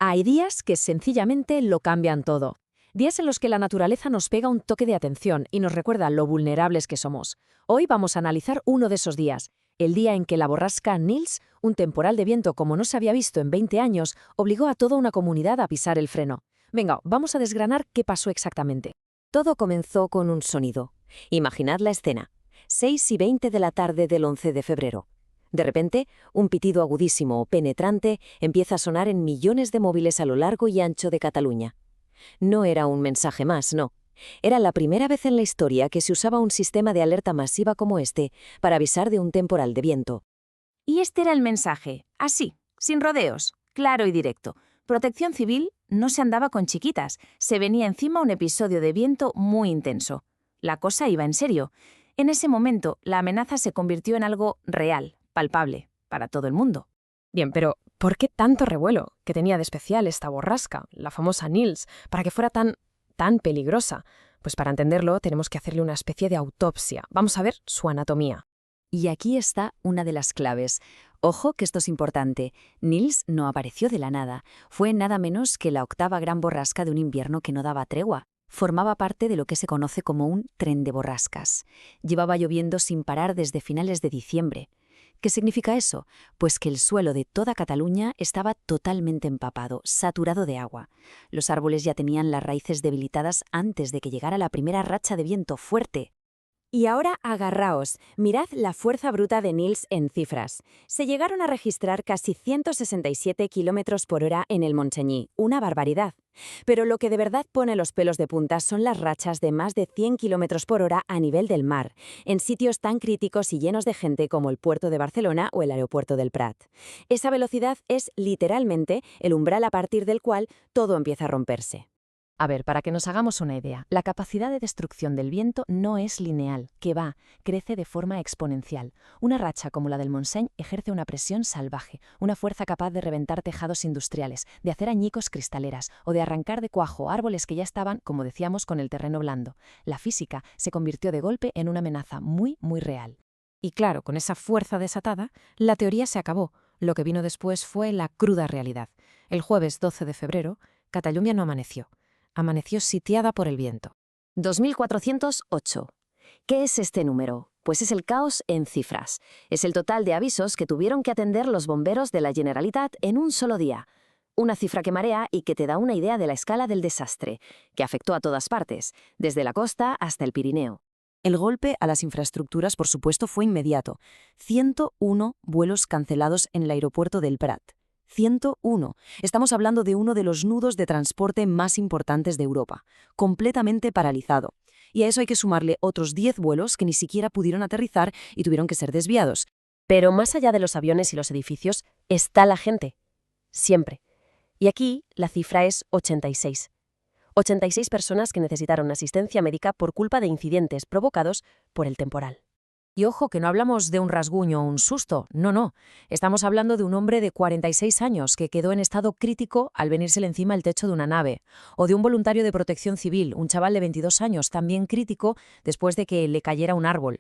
Hay días que sencillamente lo cambian todo. Días en los que la naturaleza nos pega un toque de atención y nos recuerda lo vulnerables que somos. Hoy vamos a analizar uno de esos días, el día en que la borrasca Nils, un temporal de viento como no se había visto en 20 años, obligó a toda una comunidad a pisar el freno. Venga, vamos a desgranar qué pasó exactamente. Todo comenzó con un sonido. Imaginad la escena. 6:20 de la tarde del 11 de febrero. De repente, un pitido agudísimo o penetrante empieza a sonar en millones de móviles a lo largo y ancho de Cataluña. No era un mensaje más, no. Era la primera vez en la historia que se usaba un sistema de alerta masiva como este para avisar de un temporal de viento. Y este era el mensaje, así, sin rodeos, claro y directo. Protección Civil no se andaba con chiquitas, se venía encima un episodio de viento muy intenso. La cosa iba en serio. En ese momento, la amenaza se convirtió en algo real, palpable, para todo el mundo. Bien, pero ¿por qué tanto revuelo que tenía de especial esta borrasca, la famosa Nils, para que fuera tan peligrosa? Pues para entenderlo tenemos que hacerle una especie de autopsia. Vamos a ver su anatomía. Y aquí está una de las claves. Ojo que esto es importante. Nils no apareció de la nada. Fue nada menos que la octava gran borrasca de un invierno que no daba tregua. Formaba parte de lo que se conoce como un tren de borrascas. Llevaba lloviendo sin parar desde finales de diciembre. ¿Qué significa eso? Pues que el suelo de toda Cataluña estaba totalmente empapado, saturado de agua. Los árboles ya tenían las raíces debilitadas antes de que llegara la primera racha de viento fuerte. Y ahora agarraos, mirad la fuerza bruta de Nils en cifras. Se llegaron a registrar casi 167 km por hora en el Montseny, una barbaridad. Pero lo que de verdad pone los pelos de punta son las rachas de más de 100 km por hora a nivel del mar, en sitios tan críticos y llenos de gente como el puerto de Barcelona o el aeropuerto del Prat. Esa velocidad es literalmente el umbral a partir del cual todo empieza a romperse. A ver, para que nos hagamos una idea, la capacidad de destrucción del viento no es lineal, que crece de forma exponencial. Una racha como la del Montseny ejerce una presión salvaje, una fuerza capaz de reventar tejados industriales, de hacer añicos cristaleras o de arrancar de cuajo árboles que ya estaban, como decíamos, con el terreno blando. La física se convirtió de golpe en una amenaza muy real. Y claro, con esa fuerza desatada, la teoría se acabó. Lo que vino después fue la cruda realidad. El jueves 12 de febrero, Cataluña no amaneció. Amaneció sitiada por el viento. 2408. ¿Qué es este número? Pues es el caos en cifras. Es el total de avisos que tuvieron que atender los bomberos de la Generalitat en un solo día. Una cifra que marea y que te da una idea de la escala del desastre, que afectó a todas partes, desde la costa hasta el Pirineo. El golpe a las infraestructuras, por supuesto, fue inmediato. 101 vuelos cancelados en el aeropuerto del Prat. 101. Estamos hablando de uno de los nudos de transporte más importantes de Europa, completamente paralizado. Y a eso hay que sumarle otros 10 vuelos que ni siquiera pudieron aterrizar y tuvieron que ser desviados. Pero más allá de los aviones y los edificios, está la gente. Siempre. Y aquí la cifra es 86. 86 personas que necesitaron asistencia médica por culpa de incidentes provocados por el temporal. Y ojo, que no hablamos de un rasguño o un susto, no. Estamos hablando de un hombre de 46 años que quedó en estado crítico al venírsele encima el techo de una nave, o de un voluntario de protección civil, un chaval de 22 años, también crítico después de que le cayera un árbol.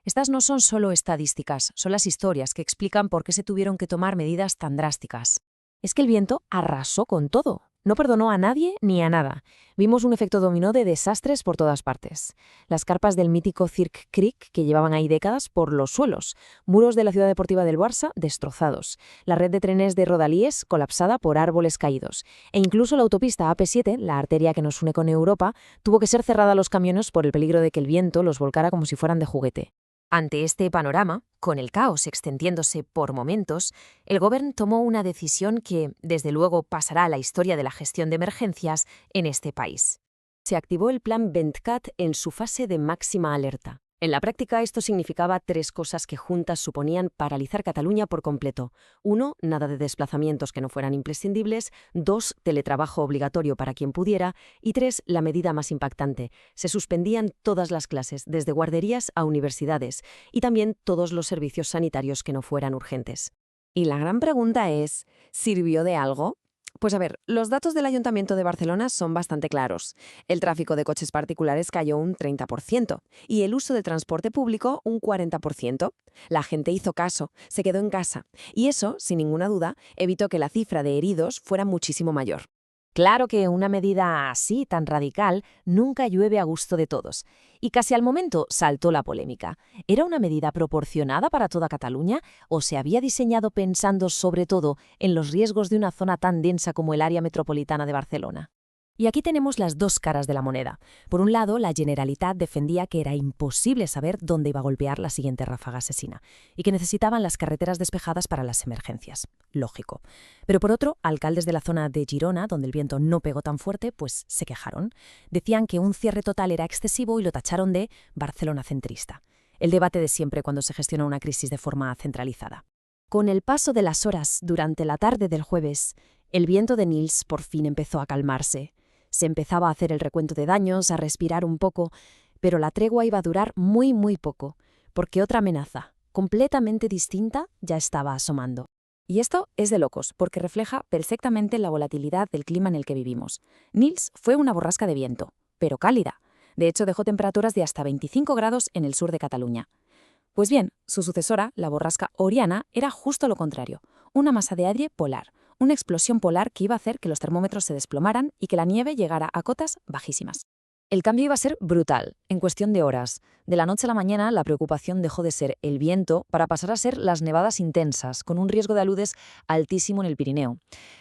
Estas no son solo estadísticas, son las historias que explican por qué se tuvieron que tomar medidas tan drásticas. Es que el viento arrasó con todo. No perdonó a nadie ni a nada. Vimos un efecto dominó de desastres por todas partes. Las carpas del mítico Cirque Creek, que llevaban ahí décadas, por los suelos. Muros de la ciudad deportiva del Barça destrozados. La red de trenes de Rodalies colapsada por árboles caídos. E incluso la autopista AP7, la arteria que nos une con Europa, tuvo que ser cerrada a los camiones por el peligro de que el viento los volcara como si fueran de juguete. Ante este panorama, con el caos extendiéndose por momentos, el Gobierno tomó una decisión que, desde luego, pasará a la historia de la gestión de emergencias en este país. Se activó el Plan Ventcat en su fase de máxima alerta. En la práctica, esto significaba 3 cosas que juntas suponían paralizar Cataluña por completo. 1, nada de desplazamientos que no fueran imprescindibles. 2, teletrabajo obligatorio para quien pudiera. Y 3, la medida más impactante. Se suspendían todas las clases, desde guarderías a universidades, y también todos los servicios sanitarios que no fueran urgentes. Y la gran pregunta es, ¿sirvió de algo? Pues a ver, los datos del Ayuntamiento de Barcelona son bastante claros. El tráfico de coches particulares cayó un 30% y el uso de transporte público un 40%. La gente hizo caso, se quedó en casa y eso, sin ninguna duda, evitó que la cifra de heridos fuera muchísimo mayor. Claro que una medida así, tan radical, nunca llueve a gusto de todos. Y casi al momento saltó la polémica. ¿Era una medida proporcionada para toda Cataluña o se había diseñado pensando sobre todo en los riesgos de una zona tan densa como el área metropolitana de Barcelona? Y aquí tenemos las dos caras de la moneda. Por un lado, la Generalitat defendía que era imposible saber dónde iba a golpear la siguiente ráfaga asesina y que necesitaban las carreteras despejadas para las emergencias. Lógico. Pero por otro, alcaldes de la zona de Girona, donde el viento no pegó tan fuerte, pues se quejaron. Decían que un cierre total era excesivo y lo tacharon de Barcelona centrista. El debate de siempre cuando se gestiona una crisis de forma centralizada. Con el paso de las horas durante la tarde del jueves, el viento de Nils por fin empezó a calmarse. Se empezaba a hacer el recuento de daños, a respirar un poco, pero la tregua iba a durar muy, muy poco, porque otra amenaza, completamente distinta, ya estaba asomando. Y esto es de locos, porque refleja perfectamente la volatilidad del clima en el que vivimos. Nils fue una borrasca de viento, pero cálida. De hecho, dejó temperaturas de hasta 25 grados en el sur de Cataluña. Pues bien, su sucesora, la borrasca Oriana, era justo lo contrario, una masa de aire polar, una explosión polar que iba a hacer que los termómetros se desplomaran y que la nieve llegara a cotas bajísimas. El cambio iba a ser brutal, en cuestión de horas. De la noche a la mañana, la preocupación dejó de ser el viento para pasar a ser las nevadas intensas, con un riesgo de aludes altísimo en el Pirineo.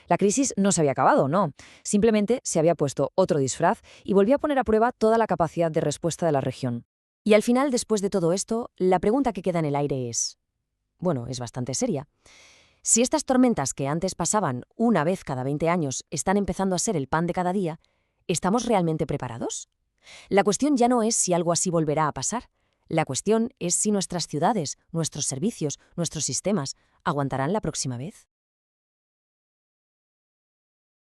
La crisis no se había acabado, no. Simplemente se había puesto otro disfraz y volvió a poner a prueba toda la capacidad de respuesta de la región. Y al final, después de todo esto, la pregunta que queda en el aire es bastante seria. Si estas tormentas que antes pasaban una vez cada 20 años están empezando a ser el pan de cada día, ¿estamos realmente preparados? La cuestión ya no es si algo así volverá a pasar. La cuestión es si nuestras ciudades, nuestros servicios, nuestros sistemas aguantarán la próxima vez.